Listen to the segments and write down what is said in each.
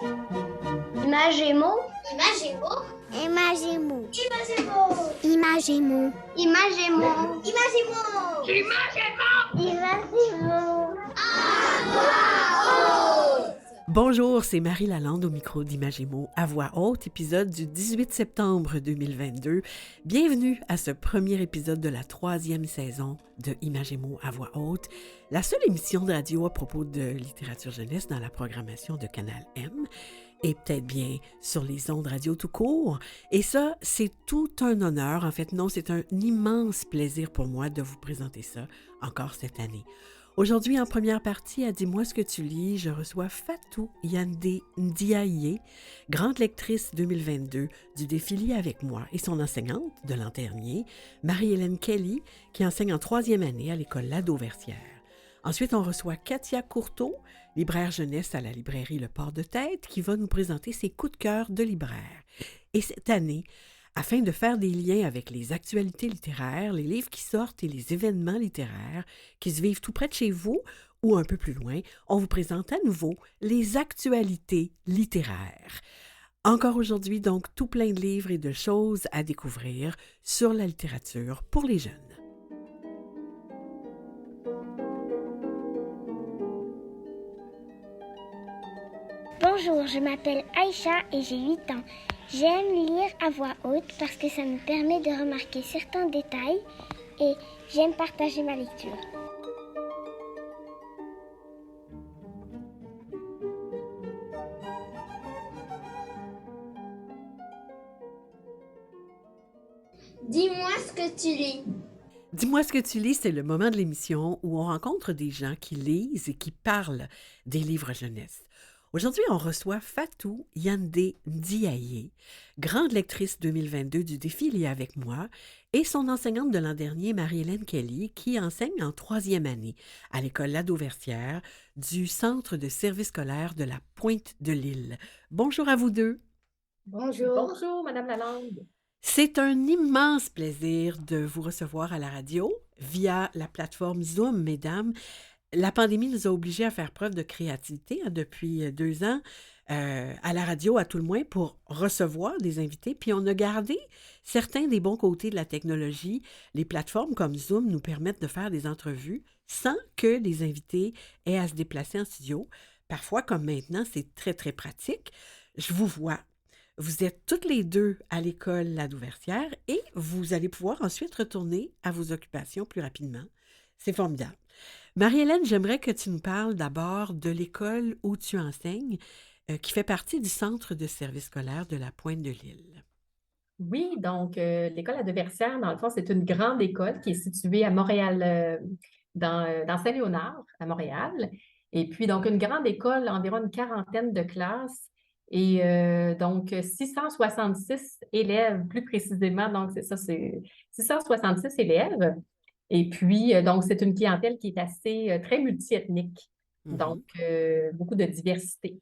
Imagémo. Imagémo. Imagémo. Imagémo. Imagémo. Imagémo. Imagémo. Imagémo. Bonjour, c'est Marie Lalande au micro d'Imagémo à voix haute, épisode du 18 septembre 2022. Bienvenue à ce premier épisode de la 3e saison de Imagémo à voix haute, la seule émission de radio à propos de littérature jeunesse dans la programmation de Canal M et peut-être bien sur les ondes radio tout court. Et ça, c'est tout un honneur. En fait, non, c'est un immense plaisir pour moi de vous présenter ça encore cette année. Aujourd'hui, en première partie, à Dis-moi ce que tu lis, je reçois Fatou Yandé Ndiaye, grande lectrice 2022 du défi Lis avec moi, et son enseignante de l'an dernier, Marie-Hélène Kelly, qui enseigne en 3e année à l'école Ladauversière. Ensuite, on reçoit Katia Courteau, libraire jeunesse à la librairie Le Port de Tête, qui va nous présenter ses coups de cœur de libraire. Et cette année, afin de faire des liens avec les actualités littéraires, les livres qui sortent et les événements littéraires qui se vivent tout près de chez vous ou un peu plus loin, on vous présente à nouveau les actualités littéraires. Encore aujourd'hui, donc, tout plein de livres et de choses à découvrir sur la littérature pour les jeunes. Bonjour, je m'appelle Aïcha et j'ai 8 ans. J'aime lire à voix haute parce que ça me permet de remarquer certains détails et j'aime partager ma lecture. Dis-moi ce que tu lis. Dis-moi ce que tu lis, c'est le moment de l'émission où on rencontre des gens qui lisent et qui parlent des livres jeunesse. Aujourd'hui, on reçoit Fatou Yandé Ndiaye, grande lectrice 2022 du défi Lis avec moi, et son enseignante de l'an dernier, Marie-Hélène Kelly, qui enseigne en 3e année à l'école Ladauversière du Centre de service scolaire de la Pointe-de-l'Île. Bonjour à vous deux. Bonjour. Bonjour, Madame Lalande. C'est un immense plaisir de vous recevoir à la radio via la plateforme Zoom, mesdames. La pandémie nous a obligés à faire preuve de créativité depuis 2 ans, à la radio à tout le moins, pour recevoir des invités. Puis on a gardé certains des bons côtés de la technologie. Les plateformes comme Zoom nous permettent de faire des entrevues sans que les invités aient à se déplacer en studio. Parfois, comme maintenant, c'est très, très pratique. Je vous vois. Vous êtes toutes les deux à l'école Ladauversière et vous allez pouvoir ensuite retourner à vos occupations plus rapidement. C'est formidable. Marie-Hélène, j'aimerais que tu nous parles d'abord de l'école où tu enseignes, qui fait partie du Centre de service scolaire de la Pointe-de-l'Île. Oui, donc l'école Ladauversière, dans le fond, c'est une grande école qui est située à Montréal, dans Saint-Léonard, à Montréal. Et puis, donc, une grande école, environ une quarantaine de classes. Et donc, 666 élèves, plus précisément. Donc, c'est ça, c'est 666 élèves. Et puis, donc, c'est une clientèle qui est assez, très multiethnique. Donc, beaucoup de diversité.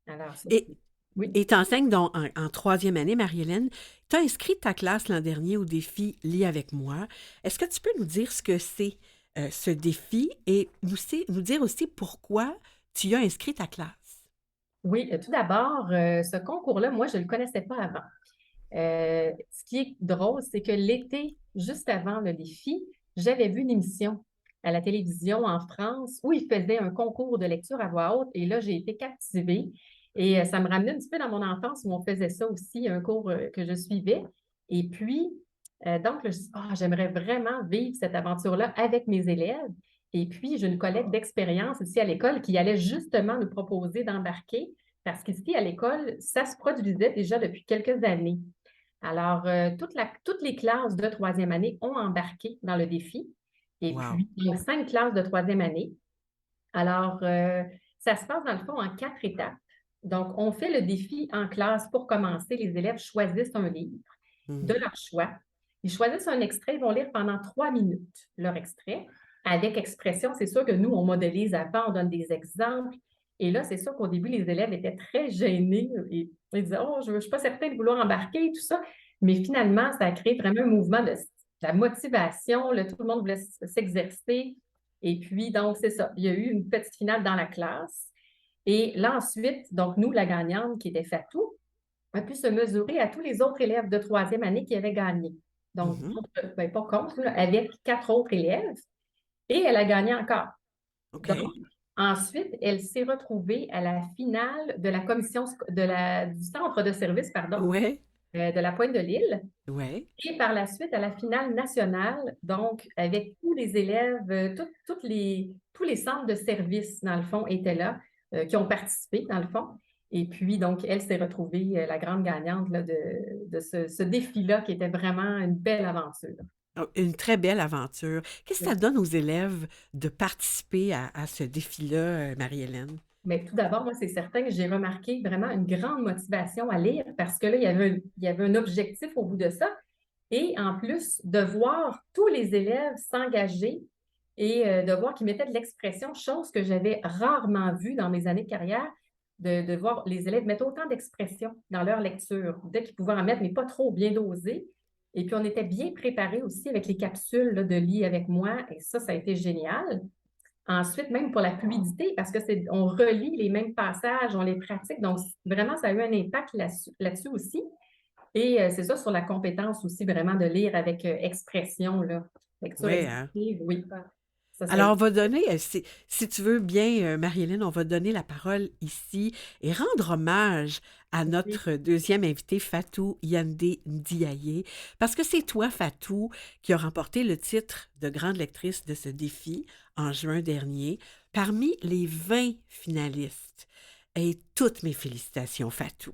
Alors, ça, Et oui. tu enseignes donc en 3e année, Marie-Hélène. Tu as inscrit ta classe l'an dernier au défi Lis avec moi. Est-ce que tu peux nous dire ce que c'est ce défi et nous dire aussi pourquoi tu as inscrit ta classe? Oui, tout d'abord, ce concours-là, moi, je ne le connaissais pas avant. Ce qui est drôle, c'est que l'été, juste avant le défi, j'avais vu une émission à la télévision en France où ils faisaient un concours de lecture à voix haute et là, j'ai été captivée. Et ça me ramenait un petit peu dans mon enfance où on faisait ça aussi, un cours que je suivais. Et puis, donc, je me suis dit, ah, j'aimerais vraiment vivre cette aventure-là avec mes élèves. Et puis, j'ai une collègue d'expérience ici à l'école qui allait justement nous proposer d'embarquer parce qu'ici, à l'école, ça se produisait déjà depuis quelques années. Alors, toutes les classes de 3e année ont embarqué dans le défi. Et Wow. puis, il y a 5 classes de 3e année. Alors, ça se passe dans le fond en 4 étapes. Donc, on fait le défi en classe pour commencer. Les élèves choisissent un livre de leur choix. Ils choisissent un extrait, ils vont lire pendant 3 minutes leur extrait. Avec expression, c'est sûr que nous, on modélise avant, on donne des exemples. Et là, c'est sûr qu'au début, les élèves étaient très gênés et ils disaient, oh, je ne suis pas certain de vouloir embarquer et tout ça. Mais finalement, ça a créé vraiment un mouvement de la motivation. Là, tout le monde voulait s'exercer. Et puis, donc, c'est ça. Il y a eu une petite finale dans la classe. Et là, ensuite, donc nous, la gagnante qui était Fatou, a pu se mesurer à tous les autres élèves de troisième année qui avaient gagné. Donc, Mhm. pas contre, là, avec 4 autres élèves. Et elle a gagné encore. OK. Donc, ensuite, elle s'est retrouvée à la finale de la commission du centre de service, pardon, Ouais, de la Pointe-de-l'Île. ouais. Et par la suite, à la finale nationale, donc avec tous les élèves, tous les centres de service, dans le fond, étaient là, qui ont participé, dans le fond. Et puis, donc, elle s'est retrouvée la grande gagnante là, de ce défi-là, qui était vraiment une belle aventure. Oh, une très belle aventure. Qu'est-ce que ça donne aux élèves de participer à ce défi-là, Marie-Hélène? Mais tout d'abord, moi, c'est certain que j'ai remarqué vraiment une grande motivation à lire parce que là, il y avait un objectif au bout de ça. Et en plus, de voir tous les élèves s'engager et de voir qu'ils mettaient de l'expression, chose que j'avais rarement vue dans mes années de carrière, de voir les élèves mettre autant d'expression dans leur lecture, dès qu'ils pouvaient en mettre, mais pas trop, bien dosé. Et puis, on était bien préparés aussi avec les capsules là, de lit avec moi, et ça a été génial. Ensuite, même pour la fluidité, parce que on relit les mêmes passages, on les pratique, donc vraiment, ça a eu un impact là-dessus aussi. Et c'est ça sur la compétence aussi, vraiment de lire avec expression, là. Lecture Oui, hein? expressive, oui. Ça a Alors, on été. va donner, si tu veux bien, Marie-Hélène, on va donner la parole ici et rendre hommage à notre deuxième invitée, Fatou Yandé Ndiaye, parce que c'est toi, Fatou, qui a remporté le titre de grande lectrice de ce défi en juin dernier, parmi les 20 finalistes. Et toutes mes félicitations, Fatou.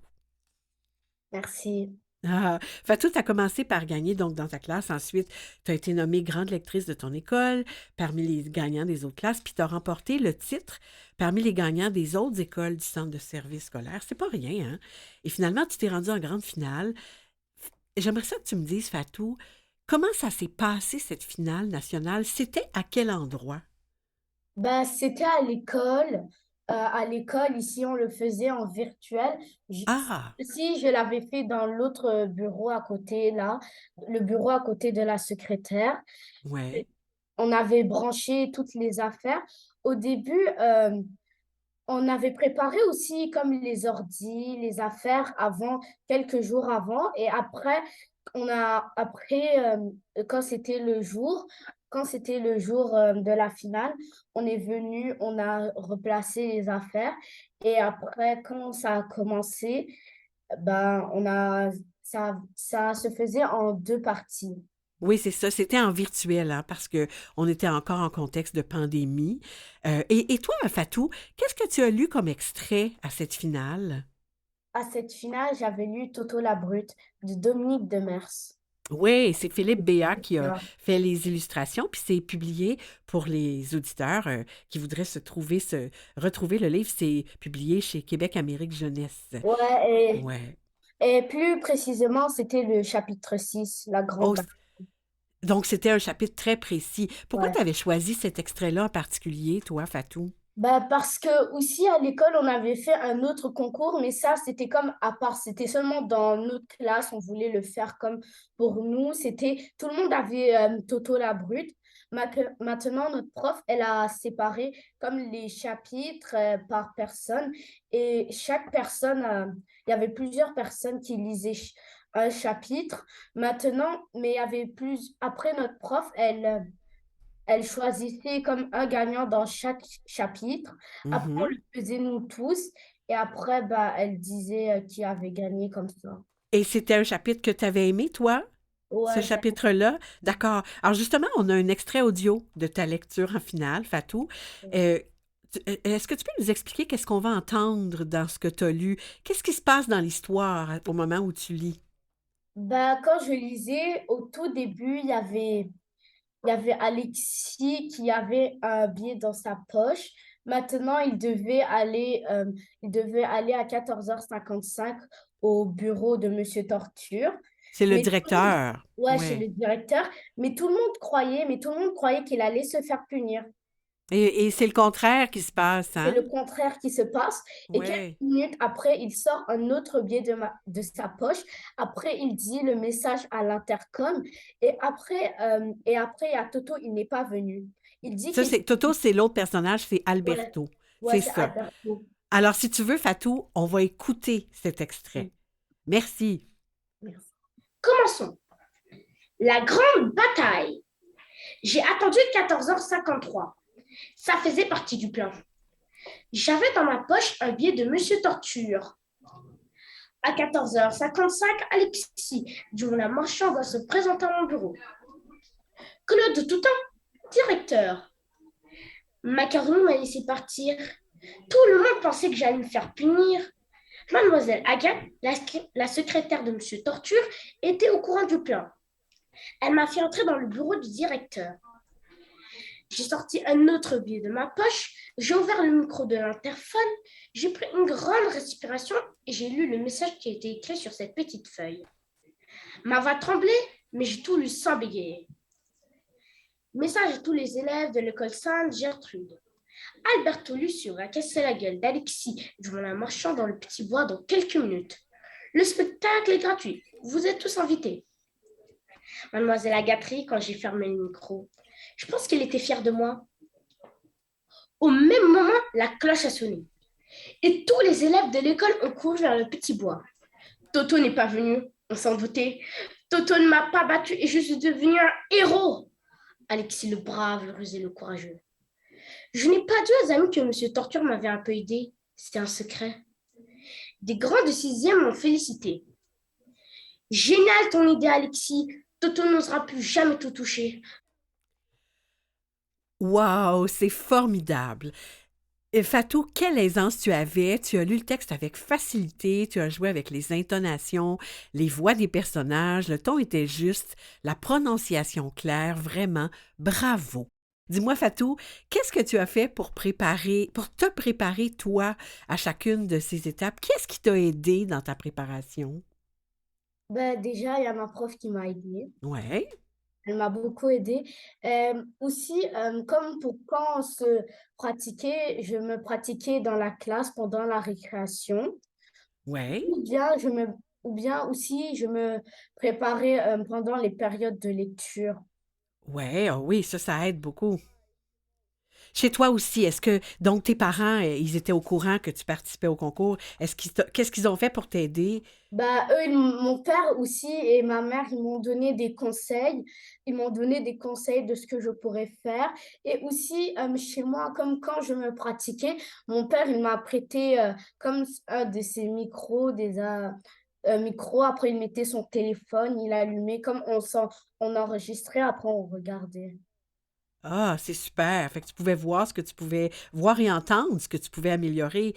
Merci. Ah, Fatou, tu as commencé par gagner donc dans ta classe. Ensuite, tu as été nommée grande lectrice de ton école parmi les gagnants des autres classes, puis tu as remporté le titre parmi les gagnants des autres écoles du centre de service scolaire. C'est pas rien, hein? Et finalement, tu t'es rendue en grande finale. J'aimerais ça que tu me dises, Fatou, comment ça s'est passé cette finale nationale? C'était à quel endroit? Bah, c'était à l'école. À l'école, ici, on le faisait en virtuel. Ah, Si je l'avais fait dans l'autre bureau à côté, là, le bureau à côté de la secrétaire, ouais. on avait branché toutes les affaires. Au début, on avait préparé aussi comme les ordis, les affaires avant, quelques jours avant. Et après, quand c'était le jour, de la finale, on est venu, on a replacé les affaires. Et après, quand ça a commencé, ben, ça se faisait en deux parties. Oui, c'est ça. C'était en virtuel, hein, parce que on était encore en contexte de pandémie. Et toi, Fatou, qu'est-ce que tu as lu comme extrait à cette finale? À cette finale, j'avais lu Toto la Brute de Dominique Demers. Oui, c'est Philippe Béat qui a Ouais, fait les illustrations, puis c'est publié pour les auditeurs qui voudraient retrouver le livre. C'est publié chez Québec Amérique Jeunesse. Ouais, Ouais. et plus précisément, c'était le chapitre 6, la Oh, grande bataille. donc, c'était un chapitre très précis. Pourquoi Ouais. tu avais choisi cet extrait-là en particulier, toi, Fatou? Bah parce que aussi à l'école, on avait fait un autre concours, mais ça, c'était comme à part. C'était seulement dans notre classe, on voulait le faire comme pour nous. Tout le monde avait Toto la Brute. Maintenant, notre prof, elle a séparé comme les chapitres par personne. Et chaque personne, il y avait plusieurs personnes qui lisaient un chapitre. Maintenant, mais il y avait plus. Après, notre prof, elle choisissait comme un gagnant dans chaque chapitre. Après, on Mhm. le faisait nous tous. Et après, bah, elle disait qui avait gagné comme ça. Et c'était un chapitre que tu avais aimé, toi? Ce Ouais, chapitre-là? D'accord. Alors justement, on a un extrait audio de ta lecture en finale, Fatou. Euh, Est-ce que tu peux nous expliquer qu'est-ce qu'on va entendre dans ce que tu as lu? Qu'est-ce qui se passe dans l'histoire au moment où tu lis? bah, quand je lisais, au tout début, il y avait Alexis qui avait un billet dans sa poche. Maintenant, il devait aller à 14h55 au bureau de Monsieur Torture. C'est le Mais directeur. ouais, chez Ouais. le directeur. Mais tout le monde croyait qu'il allait se faire punir. Et c'est le contraire qui se passe, C'est hein? le contraire qui se passe. Et quelques Ouais. minutes après, il sort un autre billet de sa poche. Après, il dit le message à l'intercom. Et après, il y a Toto, il n'est pas venu. Il dit Ça, qu'il... c'est Toto, c'est l'autre personnage, c'est Ouais, Alberto. ouais, C'est c'est ça. Alberto. Alors, si tu veux, Fatou, on va écouter cet extrait. Merci. Merci. Commençons. La grande bataille. J'ai attendu 14h53. Ça faisait partie du plan. J'avais dans ma poche un billet de Monsieur Torture. À 14h55, Alexis Dumoulin Marchand va se présenter à mon bureau. Claude Toutain, directeur. Macaroni m'a laissé partir. Tout le monde pensait que j'allais me faire punir. Mademoiselle Agathe, la secrétaire de Monsieur Torture, était au courant du plan. Elle m'a fait entrer dans le bureau du directeur. J'ai sorti un autre billet de ma poche, j'ai ouvert le micro de l'interphone, j'ai pris une grande respiration et j'ai lu le message qui était écrit sur cette petite feuille. Ma voix tremblait, mais j'ai tout lu sans bégayer. Message à tous les élèves de l'école Sainte-Gertrude. Alberto Lucio va casser la gueule d'Alexis Dumoulin Marchand dans le petit bois dans quelques minutes. Le spectacle est gratuit. Vous êtes tous invités. Mademoiselle Agathe, quand j'ai fermé le micro, je pense qu'elle était fière de moi. Au même moment, la cloche a sonné. Et tous les élèves de l'école ont couru vers le petit bois. Toto n'est pas venu, on s'en doutait. Toto ne m'a pas battu et je suis devenu un héros. Alexis le brave, le rusé, le courageux. Je n'ai pas dit aux amis que M. Torture m'avait un peu aidé. C'était un secret. Des grands de sixième m'ont félicité. Génial ton idée, Alexis. Toto n'osera plus jamais tout toucher. Wow, c'est formidable. Fatou, quelle aisance tu avais. Tu as lu le texte avec facilité, tu as joué avec les intonations, les voix des personnages, le ton était juste, la prononciation claire, vraiment, bravo. Dis-moi, Fatou, qu'est-ce que tu as fait pour te préparer, toi, à chacune de ces étapes? Qu'est-ce qui t'a aidé dans ta préparation? Déjà, il y a ma prof qui m'a aidée. Ouais, Elle m'a beaucoup aidée. Aussi, comme pour quand on se pratiquait, je me pratiquais dans la classe pendant la récréation. ouais, Ou bien, ou bien aussi, je me préparais pendant les périodes de lecture. ouais, oh oui, ça aide beaucoup. Chez toi aussi, est-ce que, donc tes parents, ils étaient au courant que tu participais au concours? Qu'est-ce qu'ils ont fait pour t'aider? Mon père aussi et ma mère, ils m'ont donné des conseils. Ils m'ont donné des conseils de ce que je pourrais faire. Et aussi, chez moi, comme quand je me pratiquais, mon père, il m'a prêté comme un de ses micros, micros. Après, il mettait son téléphone, il allumait, comme on enregistrait, après on regardait. Ah, c'est super. Fait que tu pouvais voir ce que tu pouvais voir et entendre ce que tu pouvais améliorer.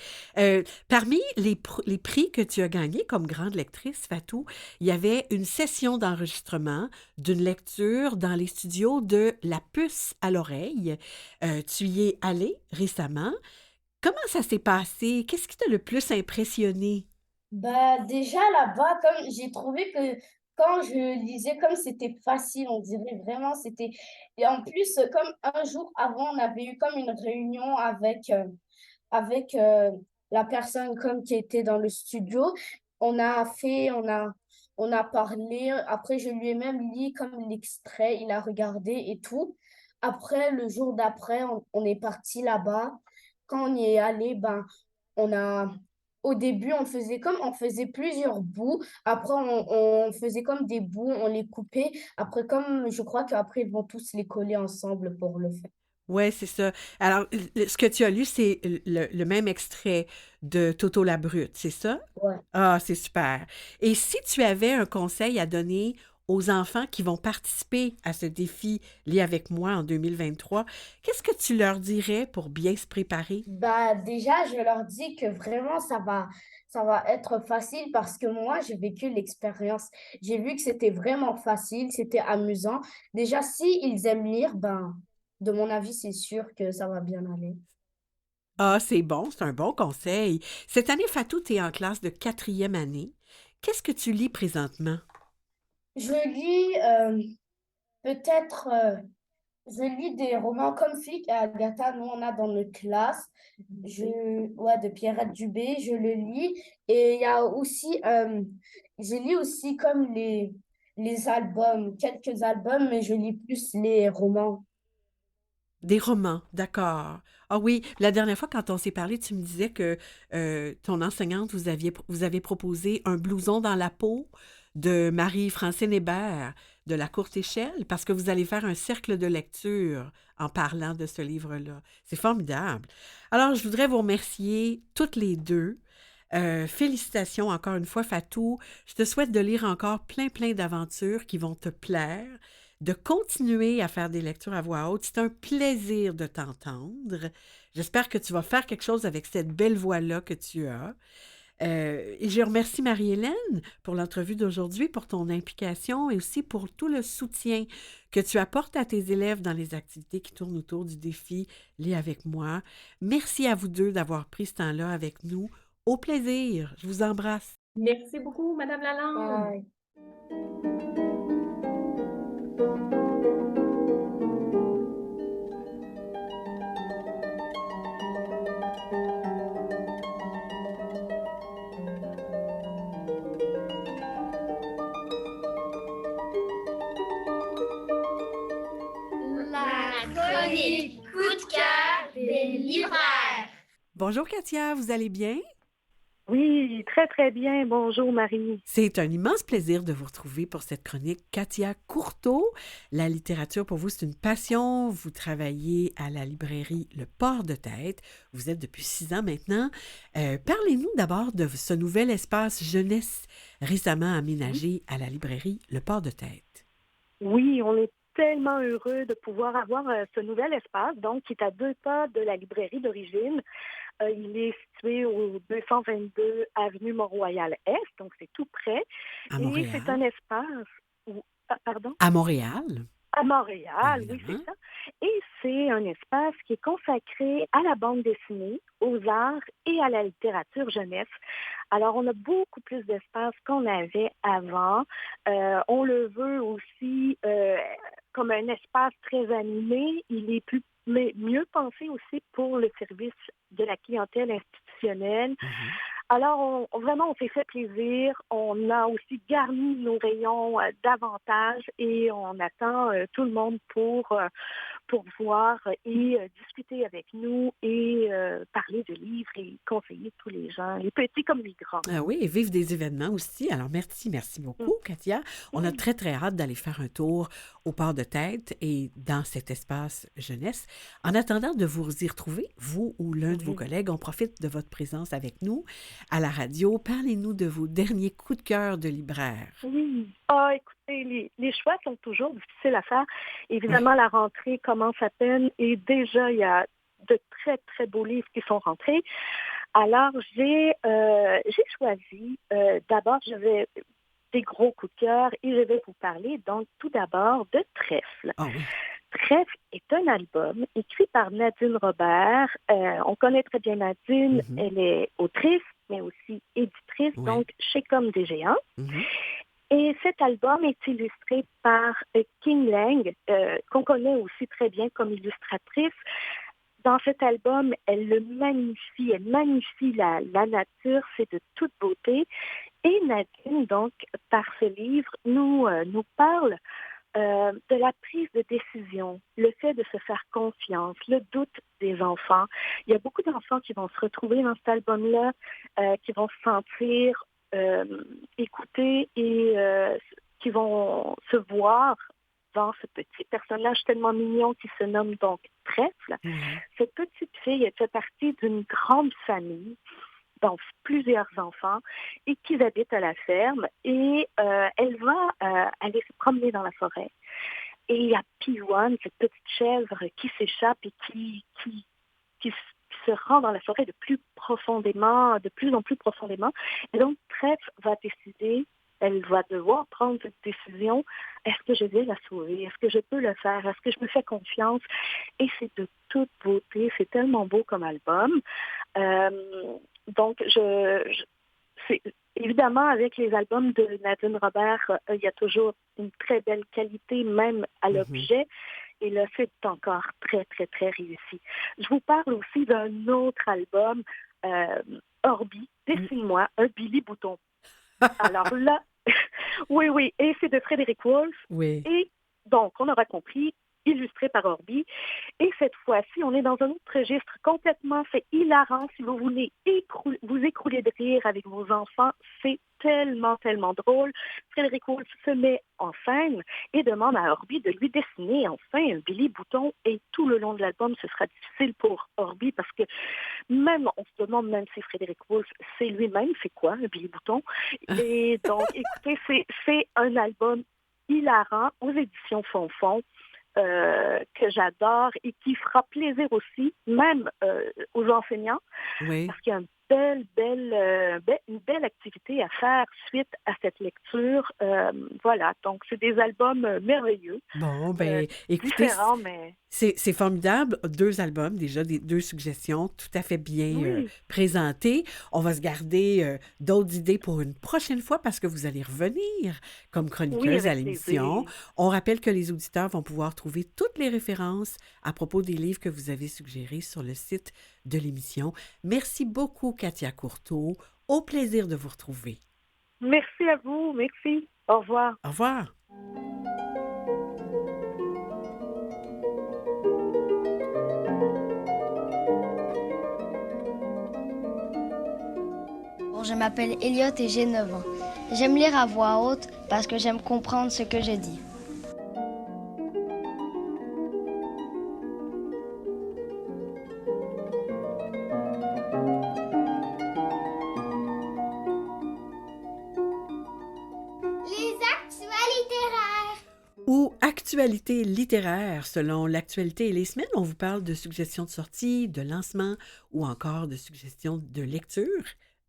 Parmi les prix que tu as gagnés comme grande lectrice, Fatou, il y avait une session d'enregistrement d'une lecture dans les studios de La Puce à l'oreille. Tu y es allée récemment. Comment ça s'est passé? Qu'est-ce qui t'a le plus impressionné? Déjà là-bas, comme j'ai trouvé que quand je lisais, comme c'était facile, on dirait vraiment, c'était... Et en plus, comme un jour avant, on avait eu comme une réunion avec la personne comme qui était dans le studio. On a fait, on a parlé. Après, je lui ai même lu comme l'extrait, il a regardé et tout. Après, le jour d'après, on est parti là-bas. Quand on y est allé, on a, au début, on faisait plusieurs bouts. Après, on faisait comme des bouts, on les coupait. Après, comme je crois qu'après, ils vont tous les coller ensemble pour le faire. Ouais, c'est ça. Alors, ce que tu as lu, c'est le même extrait de Toto la Brute, c'est ça? Ouais. Ah, c'est super. Et si tu avais un conseil à donner aux enfants qui vont participer à ce défi Lis avec moi en 2023, qu'est-ce que tu leur dirais pour bien se préparer? Déjà, je leur dis que vraiment, ça va être facile parce que moi, j'ai vécu l'expérience. J'ai vu que c'était vraiment facile, c'était amusant. Déjà, si ils aiment lire, de mon avis, c'est sûr que ça va bien aller. Ah, c'est bon, c'est un bon conseil. Cette année, Fatou, tu es en classe de quatrième année. Qu'est-ce que tu lis présentement? Je lis peut-être, je lis des romans comme Flic et Agatha, nous on a dans notre classe. Ouais, de Pierrette Dubé, je le lis. Et il y a aussi, je lis aussi comme les albums, quelques albums, mais je lis plus les romans. Des romans, d'accord. Ah oui, la dernière fois, quand on s'est parlé, tu me disais que ton enseignante vous avez proposé un blouson dans la peau de Marie-Francine Hébert de La Courte Échelle, parce que vous allez faire un cercle de lecture en parlant de ce livre-là. C'est formidable. Alors, je voudrais vous remercier toutes les deux. Félicitations encore une fois, Fatou. Je te souhaite de lire encore plein d'aventures qui vont te plaire, de continuer à faire des lectures à voix haute. C'est un plaisir de t'entendre. J'espère que tu vas faire quelque chose avec cette belle voix-là que tu as. Et je remercie Marie-Hélène pour l'entrevue d'aujourd'hui, pour ton implication et aussi pour tout le soutien que tu apportes à tes élèves dans les activités qui tournent autour du défi Lis avec moi. Merci à vous deux d'avoir pris ce temps-là avec nous. Au plaisir. Je vous embrasse. Merci beaucoup, Madame Lalande. Bye. La chronique coup de cœur des libraires. Bonjour Katia, vous allez bien? Oui, très, très bien. Bonjour, Marie. C'est un immense plaisir de vous retrouver pour cette chronique. Katia Courteau, la littérature pour vous, c'est une passion. Vous travaillez à la librairie Le Port de Tête. Vous êtes depuis 6 ans maintenant. Parlez-nous d'abord de ce nouvel espace jeunesse récemment aménagé à la librairie Le Port de Tête. Oui, on est tellement heureux de pouvoir avoir ce nouvel espace, donc qui est à 2 pas de la librairie d'origine. Il est situé au 222 avenue Mont-Royal-Est, donc c'est tout près. À Et c'est un Montréal. espace où... pardon? À Montréal, À Montréal, oui, évidemment. c'est ça. Et c'est un espace qui est consacré à la bande dessinée, aux arts et à la littérature jeunesse. Alors, on a beaucoup plus d'espace qu'on avait avant. On le veut aussi comme un espace très animé. Il est mieux pensé aussi pour le service de la clientèle institutionnelle. Mhm. Alors, vraiment, on s'est fait plaisir. On a aussi garni nos rayons davantage et on attend tout le monde pour voir et discuter avec nous et parler de livres et conseiller tous les gens, les petits comme les grands. Ah oui, et vivre des événements aussi. Alors, merci beaucoup, Katia. On a très hâte d'aller faire un tour au Port de Tête et dans cet espace jeunesse. En attendant de vous y retrouver, vous ou l'un de vos collègues, on profite de votre présence avec nous à la radio. Parlez-nous de vos derniers coups de cœur de libraire. Oui. Ah, écoutez, les choix sont toujours difficiles à faire. Évidemment, la rentrée commence à peine et déjà, il y a de très beaux livres qui sont rentrés. Alors, j'ai choisi, d'abord, des gros coups de cœur et je vais vous parler donc tout d'abord de Trèfle. Ah oui. Trèfle est un album écrit par Nadine Robert. On connaît très bien Nadine, elle est autrice, mais aussi éditrice, donc chez Comme des Géants. Et cet album est illustré par King Lang, qu'on connaît aussi très bien comme illustratrice. Dans cet album, elle magnifie la nature, c'est de toute beauté. Et Nadine, donc, par ce livre, nous parle de la prise de décision, le fait de se faire confiance, le doute des enfants. Il y a beaucoup d'enfants qui vont se retrouver dans cet album-là, qui vont se sentir écoutés et qui vont se voir dans ce petit personnage tellement mignon qui se nomme donc Trèfle. Cette petite fille, elle fait partie d'une grande famille, donc plusieurs enfants, et qui habitent à la ferme. Et elle va aller se promener dans la forêt. Et il y a Pivoine, cette petite chèvre qui s'échappe et qui se rend dans la forêt de plus en plus profondément. Et donc, Trèfle va décider, elle va devoir prendre cette décision. Est-ce que je vais la sauver? Est-ce que je peux le faire? Est-ce que je me fais confiance? Et c'est de toute beauté. C'est tellement beau comme album. Donc, c'est évidemment, avec les albums de Nadine Robert, il y a toujours une très belle qualité, même à l'objet. Et là, c'est encore très réussi. Je vous parle aussi d'un autre album, Orbi, Dessine-moi, un Billy Bouton. Alors là, oui, et c'est de Frédéric Wolff. Oui. Et donc, on aura compris, illustré par Orbi. Et cette fois-ci, on est dans un autre registre complètement, c'est hilarant. Si vous voulez vous écrouler de rire avec vos enfants, c'est tellement, tellement drôle. Frédéric Wolf se met en scène et demande à Orbi de lui dessiner enfin un Billy Bouton. Et tout le long de l'album, ce sera difficile pour Orbi parce que même, on se demande même si Frédéric Wolf sait lui-même c'est quoi un Billy Bouton. Et donc, écoutez, c'est un album hilarant aux éditions Fonfon. Que j'adore et qui fera plaisir aussi, même aux enseignants, parce qu'il y a une belle activité à faire suite à cette lecture. Voilà, donc c'est des albums merveilleux. Bon, écoutez, différents, mais... c'est formidable. 2 albums, déjà, 2 suggestions tout à fait bien présentées. On va se garder d'autres idées pour une prochaine fois parce que vous allez revenir comme chroniqueuse à l'émission. On rappelle que les auditeurs vont pouvoir trouver toutes les références à propos des livres que vous avez suggérés sur le site de l'émission. Merci beaucoup, Katia Courteau. Au plaisir de vous retrouver. Merci à vous. Merci. Au revoir. Au revoir. Je m'appelle Elliot et j'ai 9 ans. J'aime lire à voix haute parce que j'aime comprendre ce que je dis. Actualité littéraire. Selon l'actualité et les semaines, on vous parle de suggestions de sortie, de lancement ou encore de suggestions de lecture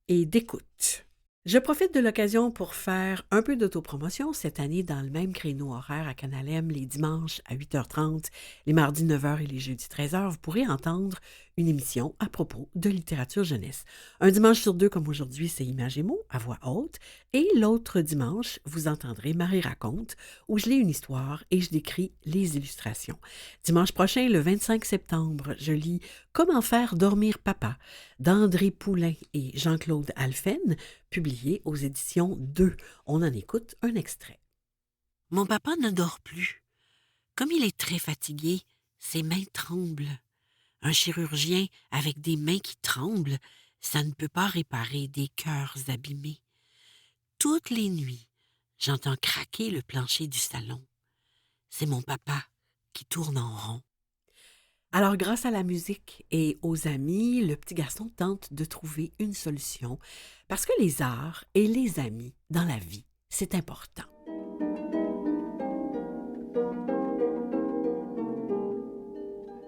et d'écoute. Je profite de l'occasion pour faire un peu d'autopromotion cette année dans le même créneau horaire à Canal M les dimanches à 8h30, les mardis 9h et les jeudis 13h. Vous pourrez entendre une émission à propos de littérature jeunesse. Un dimanche sur 2, comme aujourd'hui, c'est Images et mots à voix haute. Et l'autre dimanche, vous entendrez Marie raconte, où je lis une histoire et je décris les illustrations. Dimanche prochain, le 25 septembre, je lis Comment faire dormir papa d'André Poulain et Jean-Claude Alphen, publié aux éditions 2. On en écoute un extrait. Mon papa ne dort plus. Comme il est très fatigué, ses mains tremblent. Un chirurgien avec des mains qui tremblent, ça ne peut pas réparer des cœurs abîmés. Toutes les nuits, j'entends craquer le plancher du salon. C'est mon papa qui tourne en rond. Alors, grâce à la musique et aux amis, le petit garçon tente de trouver une solution parce que les arts et les amis dans la vie, c'est important.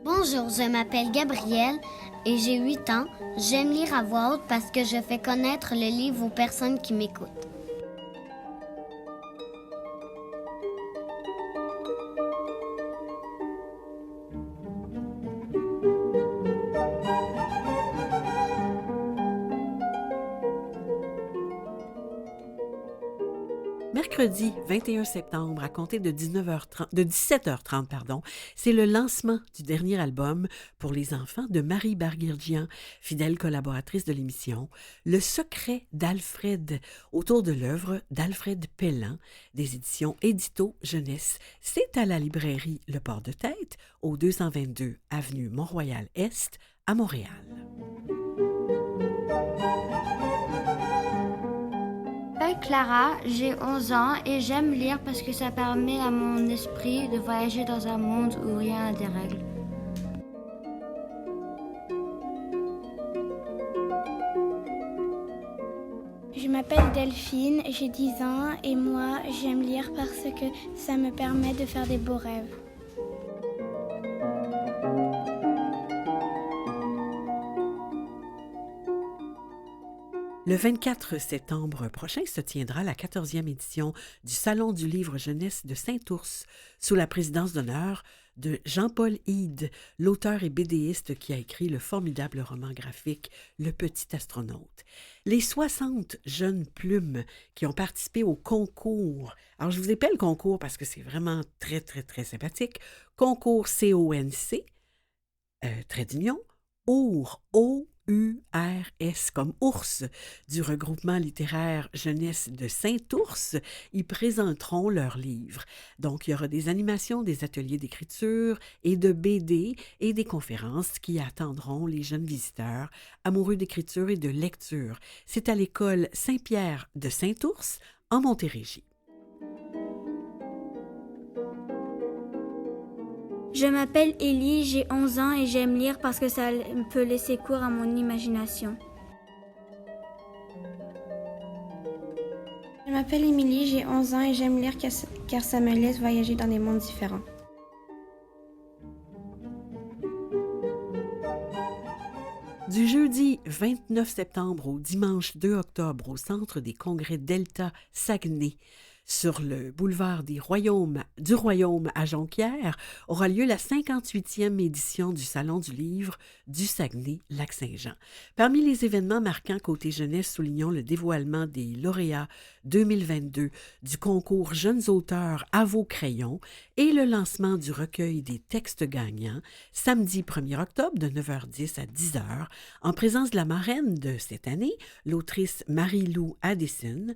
Bonjour, je m'appelle Gabrielle et j'ai 8 ans. J'aime lire à voix haute parce que je fais connaître le livre aux personnes qui m'écoutent. Mercredi 21 septembre, à compter de 17h30, c'est le lancement du dernier album pour les enfants de Marie Barguirgian, fidèle collaboratrice de l'émission, Le secret d'Alfred, autour de l'œuvre d'Alfred Pellan, des éditions Édito Jeunesse. C'est à la librairie Le Port de Tête, au 222 avenue Mont-Royal-Est, à Montréal. Je m'appelle Clara, j'ai 11 ans et j'aime lire parce que ça permet à mon esprit de voyager dans un monde où rien n'a des règles. Je m'appelle Delphine, j'ai 10 ans et moi j'aime lire parce que ça me permet de faire des beaux rêves. Le 24 septembre prochain se tiendra la 14e édition du Salon du livre jeunesse de Saint-Ours, sous la présidence d'honneur de Jean-Paul Hyde, l'auteur et BDiste qui a écrit le formidable roman graphique Le Petit Astronaute. Les 60 jeunes plumes qui ont participé au concours, alors je vous épelle concours parce que c'est vraiment très, très, très sympathique, concours CONC, trait d'union, OUR, URS comme ours du regroupement littéraire jeunesse de Saint-Ours y présenteront leurs livres. Donc, il y aura des animations, des ateliers d'écriture et de BD et des conférences qui attendront les jeunes visiteurs amoureux d'écriture et de lecture. C'est à l'école Saint-Pierre de Saint-Ours en Montérégie. Je m'appelle Élie, j'ai 11 ans et j'aime lire parce que ça peut laisser cours à mon imagination. Je m'appelle Émilie, j'ai 11 ans et j'aime lire car ça me laisse voyager dans des mondes différents. Du jeudi 29 septembre au dimanche 2 octobre au Centre des congrès Delta Saguenay, sur le boulevard du Royaume à Jonquière, aura lieu la 58e édition du Salon du livre du Saguenay-Lac-Saint-Jean. Parmi les événements marquants côté jeunesse, soulignons le dévoilement des lauréats 2022 du concours Jeunes auteurs à vos crayons et le lancement du recueil des textes gagnants samedi 1er octobre de 9h10 à 10h en présence de la marraine de cette année, l'autrice Marie-Lou Addison,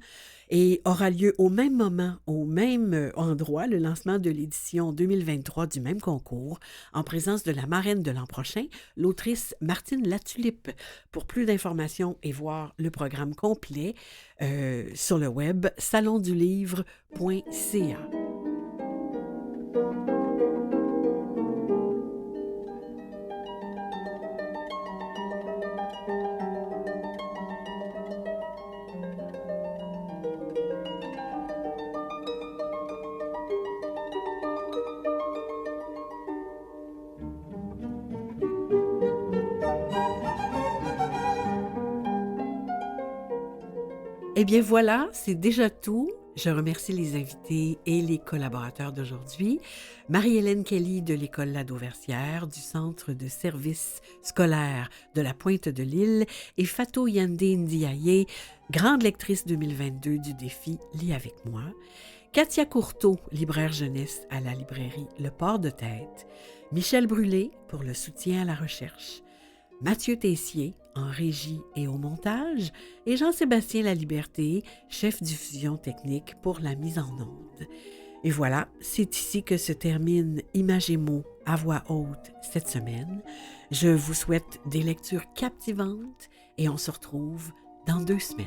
et aura lieu au même moment, au même endroit, le lancement de l'édition 2023 du même concours, en présence de la marraine de l'an prochain, l'autrice Martine Latulippe. Pour plus d'informations et voir le programme complet sur le web, salondulivre.ca. Eh bien voilà, c'est déjà tout. Je remercie les invités et les collaborateurs d'aujourd'hui. Marie-Hélène Kelly de l'École Ladauversière, du Centre de services scolaires de la Pointe-de-l'Île et Fatou Yande Ndiaye, grande lectrice 2022 du défi Lis avec moi. Katia Courteau, libraire jeunesse à la librairie Le Port de Tête. Michel Brûlé pour le soutien à la recherche. Mathieu Tessier, en régie et au montage, et Jean-Sébastien Laliberté, chef diffusion technique pour la mise en onde. Et voilà, c'est ici que se termine Images et mots à voix haute cette semaine. Je vous souhaite des lectures captivantes et on se retrouve dans 2 semaines.